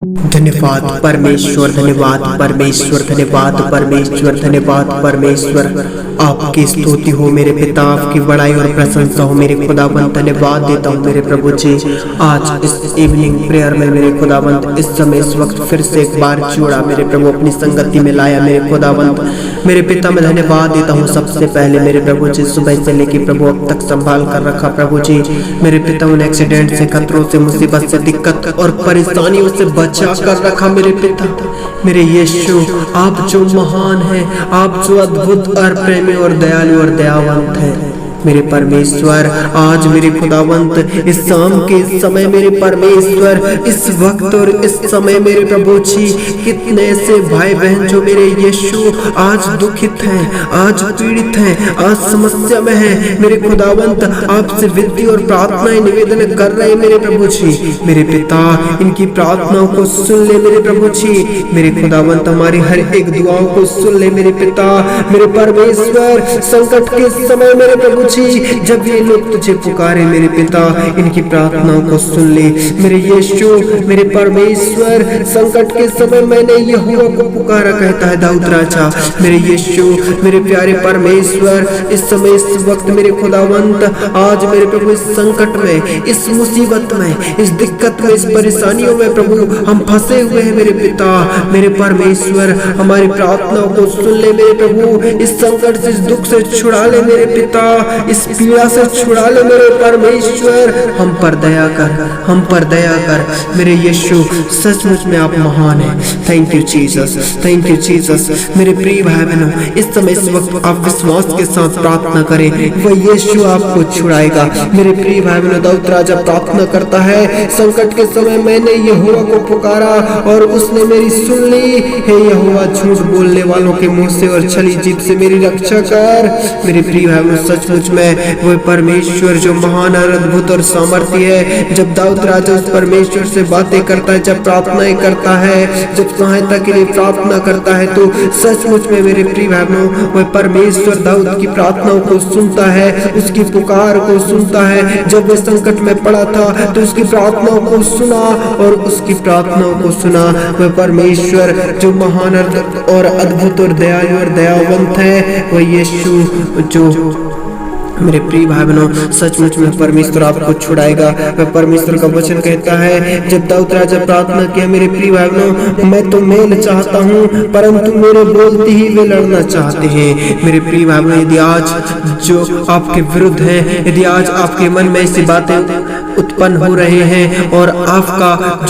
धन्यवाद परमेश्वर, धन्यवाद परमेश्वर, धन्यवाद परमेश्वर, धन्यवाद परमेश्वर। आपकी स्तुति हो मेरे पिता, आपकी बड़ाई और प्रशंसा हो मेरे खुदाबंद। धन्यवाद देता हूँ मेरे प्रभु जी, आज इस इवनिंग प्रेयर में मेरे खुदाबंद इस समय इस वक्त फिर से एक बार जोड़ा मेरे प्रभु, अपनी संगति में लाया मेरे खुदाबंद। मेरे पिता मैं धन्यवाद देता हूँ सबसे पहले मेरे प्रभु जी, सुबह से लेकर प्रभु अब तक संभाल कर रखा प्रभु जी। मेरे पिता उन एक्सीडेंट से, खतरों से, मुसीबत से, दिक्कत और परेशानियों से बचा कर रखा मेरे पिता। मेरे यीशु आप जो महान हैं, आप जो अद्भुत और प्रेमी और दयालु और दयावंत हैं मेरे परमेश्वर। आज मेरे खुदावंत इस शाम के समय मेरे परमेश्वर, इस वक्त और इस समय मेरे प्रभु जी, कितने ऐसे भाई बहन जो मेरे यीशु आज दुखित हैं, आज पीड़ित हैं, आज समस्या में हैं मेरे खुदावंत, आपसे विनती और प्रार्थनाएं निवेदन कर रहे हैं मेरे प्रभु जी। मेरे पिता इनकी प्रार्थनाओं को सुन ले मेरे प्रभु जी। मेरे खुदावंत हमारी हर एक दुआओं को सुन ले मेरे पिता, मेरे परमेश्वर। संकट के समय मेरे प्रभु जब ये लोग तुझे पुकारे मेरे पिता, इनकी प्रार्थनाओं को सुन ले मेरे यीशु, मेरे परमेश्वर। संकट के समय मैंने यहोवा को पुकारा, कहता है दाऊद राजा। मेरे यीशु, मेरे प्यारे परमेश्वर, इस समय इस वक्त मेरे खुदावंत, आज मेरे प्रभु इस संकट में, इस मुसीबत में, इस दिक्कत में, इस परेशानियों में प्रभु हम फंसे हुए हैं मेरे पिता, मेरे परमेश्वर। हमारी प्रार्थनाओं को सुन ले मेरे प्रभु, इस संकट से, इस दुख से छुड़ा ले मेरे पिता, इस पीड़ा से छुड़ा ले मेरे परमेश्वर। हम पर दया कर, हम पर दया कर मेरे यीशु। सचमुच में आप महान हैं। Thank you Jesus, thank you Jesus. मेरे प्रिय भाई बहनों, इस समय इस वक्त आप विश्वास के साथ प्रार्थना करें, वह यीशु आपको छुड़ाएगा। मेरे प्रिय भाई बहनों, दाऊद राजा प्रार्थना करता है, संकट के समय मैंने यहोवा को पुकारा और उसने मेरी सुन ली। हे यहोवा, झूठ बोलने वालों के मुंह से और छली जीभ से मेरी रक्षा कर। मेरे प्रिय भाई बहनों, सचमुच में वह परमेश्वर जो महान और अद्भुत और सामर्थ्य है। जब दाऊद राजा उस परमेश्वर से बातें करता है, जब प्रार्थनाएं करता है, जब सहायता के लिए प्रार्थना करता है, तो सचमुच में मेरे प्रिय भाइयों, वह परमेश्वर दाऊद की प्रार्थनाओं को सुनता है, उसकी पुकार को सुनता है। जब वह संकट में पड़ा था तो उसकी प्रार्थनाओं को सुना और उसकी प्रार्थनाओं को सुना। वह परमेश्वर जो महान और अद्भुत और दयालु और दयावंत है, वह यीशु जो मेरे प्रिय भाई बहनों, सचमुच में परमेश्वर आपको छुड़ाएगा। वह परमेश्वर का वचन कहता है, जब दाऊद राजा प्रार्थना किया, मेरे प्रिय भाई बहनों, मैं तो मेल चाहता हूँ परंतु मेरे बोलते ही वे लड़ना चाहते हैं। मेरे प्रिय भाई बहनों, यदि आज जो आपके विरुद्ध हैं, यदि आज आपके मन में ऐसी बातें उत्पन्न हो रहे हैं और आपका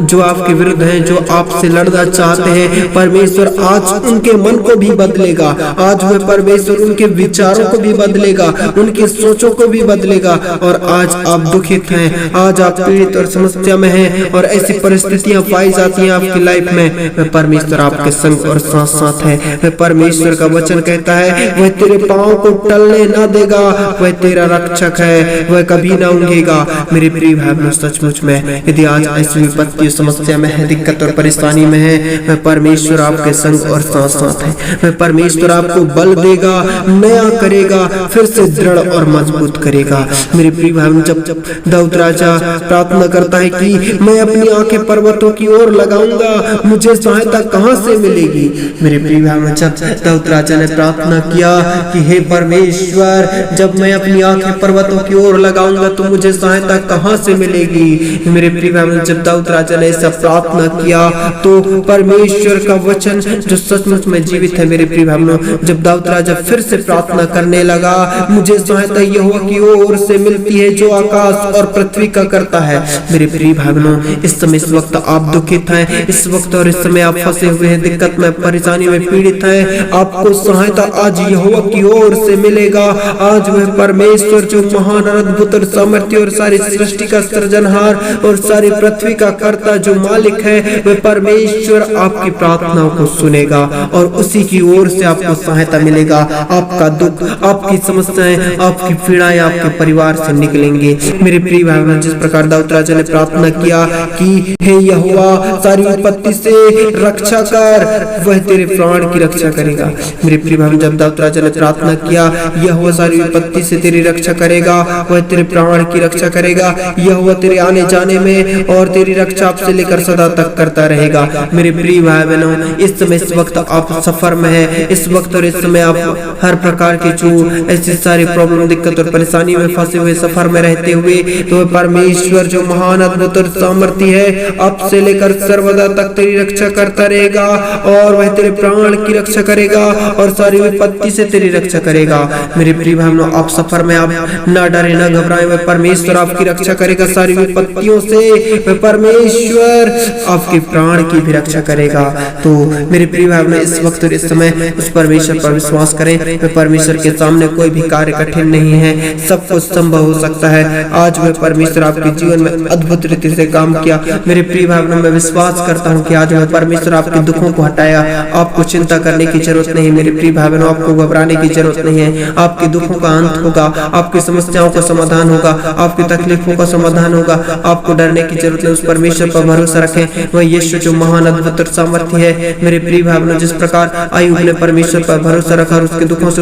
जो आपके विरुद्ध हैं, जो आपसे लड़ना चाहते हैं, परमेश्वर आज उनके मन को भी बदलेगा। आज वह परमेश्वर उनके विचारों को भी बदलेगा, उनकी सोचों को भी बदलेगा। और आज आप दुखित हैं, आज आप पीड़ित और समस्या में हैं और ऐसी परिस्थितियां पाई जाती हैं आपकी लाइफ में, वह परमेश्वर आपके संग और साथ साथ है। वह परमेश्वर का वचन कहता है, वह तेरे पांव को टलने ना देगा, वह तेरा रक्षक है, वह कभी ना ऊंघेगा। मेरे प्रिय भाई बहनों, सचमुच में यदि आज ऐसी विपत्ति समस्या में है, दिक्कत और परेशानी में है, वह परमेश्वर आपके संग और साथ साथ है। वह परमेश्वर आपको बल देगा, नया करेगा, फिर से दृढ़ और मजबूत करेगा। मेरे प्रिय भाई बहनों, जब दाऊद राजा प्रार्थना करता है कि मैं अपनी आंखें पर्वतों की ओर लगाऊंगा, मुझे सहायता कहां से मिलेगी। मेरे प्रिय भाई बहनों, जब दाऊद राजा ने प्रार्थना किया कि हे परमेश्वर, जब मैं अपनी आंखें पर्वतों की ओर लगाऊंगा तो मुझे सहायता कहां से मिलेगी। मेरे प्रिय भाई बहनों, जब दाऊद राजा ने ऐसा प्रार्थना किया तो परमेश्वर का वचन जो सचमुच में जीवित है। मेरे प्रिय भाई बहनों, जब दाऊद राजा फिर से प्रार्थना करने लगा, मुझे सहायता यहोवा की ओर से मिलती है जो आकाश और पृथ्वी का करता है। मेरे प्रिय भाई बहनों, इस समय इस वक्त आप दुखित हैं, इस वक्त और इस समय आप फंसे हुए हैं, दिक्कत में, परेशानी में पीड़ित हैं, आपको सहायता आज यहोवा की ओर से मिलेगा। आज वह परमेश्वर जो महान और अद्भुत और सामर्थ्य और सारी सृष्टि का सृजनहार और सारी पृथ्वी का कर्ता जो मालिक है, वह परमेश्वर आपकी प्रार्थनाओं को सुनेगा और उसी की ओर से आपको सहायता मिलेगा। आपका दुख, आपकी समस्या समस्याएं, आपकी पीड़ाएं आपके परिवार से निकलेंगे। मेरे प्रिय भाई बहन, जिस प्रकार दाऊद राजा ने प्रार्थना किया कि हे यहोवा सारी विपत्ति से रक्षा कर, वह तेरे प्राण की रक्षा करेगा। मेरे प्रिय भाई, जब दाऊद राजा ने प्रार्थना किया यहोवा सारी विपत्ति से तेरी रक्षा करेगा, वह तेरे प्राण की रक्षा करेगा, यहोवा तेरे आने जाने में और तेरी रक्षा आपसे लेकर सदा तक करता रहेगा। मेरे प्रिय भाई बहनों, इस समय इस वक्त आप सफर में है, इस वक्त और इस समय आप हर प्रकार की जो ऐसी सारी प्रॉब्लम, दिक्कत और परेशानी में फंसे हुए सफर में रहते हुए, तो परमेश्वर जो महान अद्भुत और सामर्थी है आपसे लेकर सर्वदा तक तेरी रक्षा करता रहेगा और वह तेरे प्राण की रक्षा करेगा और सारी विपत्ति से तेरी रक्षा करेगा। मेरे प्रिय भाइयों, आप सफर में आप ना डरे ना घबराएं, वह परमेश्वर आपकी रक्षा करेगा सारी विपत्तियों से, वह परमेश्वर आपके प्राण की भी रक्षा करेगा। तो मेरे प्रिय भाइयों, इस वक्त और इस समय उस परमेश्वर पर विश्वास करें। वह परमेश्वर के सामने कोई भी कार्य कठिन नहीं है, सब कुछ संभव हो सकता है। आज वह परमेश्वर आपके जीवन में अद्भुत रीति से काम किया। मेरे प्रिय भाइयों, मैं विश्वास करता हूँ कि आज वह परमेश्वर आपके दुखों को हटाया। आपको चिंता करने की जरूरत नहीं मेरे प्रिय भाइयों, आपको घबराने की जरूरत नहीं है। आपके दुखों का अंत होगा, आपकी समस्याओं का समाधान होगा, आपकी तकलीफों का समाधान होगा। आपको डरने की जरूरत नहीं, उस परमेश्वर पर भरोसा रखें। वह यीशु जो महान अद्भुत और सामर्थ्य है। मेरे प्रिय भाइयों, जिस प्रकार अय्यूब ने परमेश्वर पर भरोसा रखा और उसके दुखों से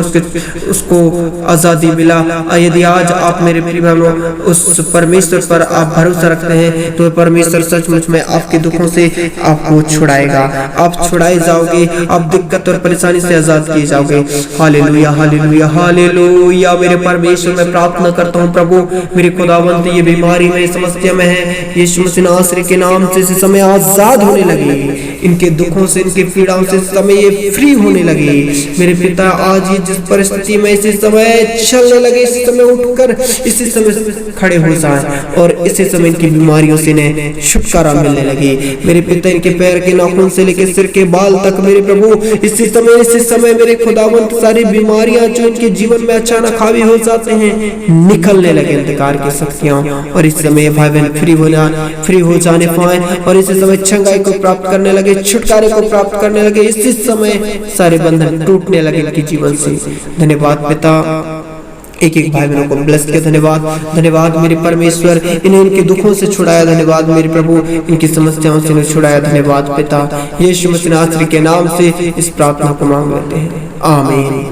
उसको आजादी मिला, यदि आज आप मेरे प्रिय भाइयों उस परमेश्वर पर आप भरोसा रखते हैं तो परमेश्वर सचमुच में आपके दुखों से आपको छुड़ाएगा। आप छुड़ाए जाओगे, आप दिक्कत और परेशानी से आजाद किए जाओगे। Hallelujah, hallelujah, hallelujah. मेरे परमेश्वर, मैं प्रार्थना करता हूँ प्रभु, मेरे खुदावंत ये बीमारी में समस्या में है, यीशु मसीह नासरी के नाम से इस समय आजाद होने लगे, इनके दुखों से, इनके पीड़ाओं से इस समय ये फ्री होने लगे। मेरे पिता, आज ये जिस परिस्थिति में इसी समय चलने लगे, इसी समय उठकर इसी समय खड़े हो जाए और इसी समय इनकी बीमारियों से इन्हें छुटकारा मिलने लगे। मेरे पिता, इनके पैर के नाखून से लेकर सिर के बाल तक मेरे प्रभु इसी समय मेरे खुदावंत सारी बीमारियां जो इनके जीवन में अचानक हावी हो जाते हैं निकलने लगे, अंधकार की शक्तियां, और इस समय भाई बहन फ्री हो जाने पाए और इसी समय चंगाई को प्राप्त करने लगे, छुटकारे को प्राप्त करने लगे। इसी समय सारे बंधन टूटने लगे इनके जीवन से। धन्यवाद पिता, एक एक भाई बहनों को ब्लेस किया। धन्यवाद, धन्यवाद मेरे परमेश्वर, इन्हें इनके दुखों से छुड़ाया। धन्यवाद मेरे प्रभु, इनकी समस्याओं से इन्हें छुड़ाया। धन्यवाद पिता, यीशु मसीह नासरी के नाम से इस प्रार्थना को मांग लेते हैं, आमीन।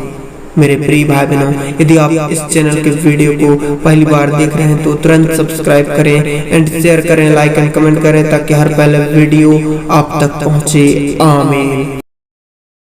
मेरे प्रिय भाई बहनों, यदि आप इस चैनल के वीडियो को पहली बार देख रहे हैं तो तुरंत सब्सक्राइब करें एंड शेयर करें, लाइक एंड कमेंट करें ताकि हर पहले वीडियो आप तक पहुंचे। आमीन।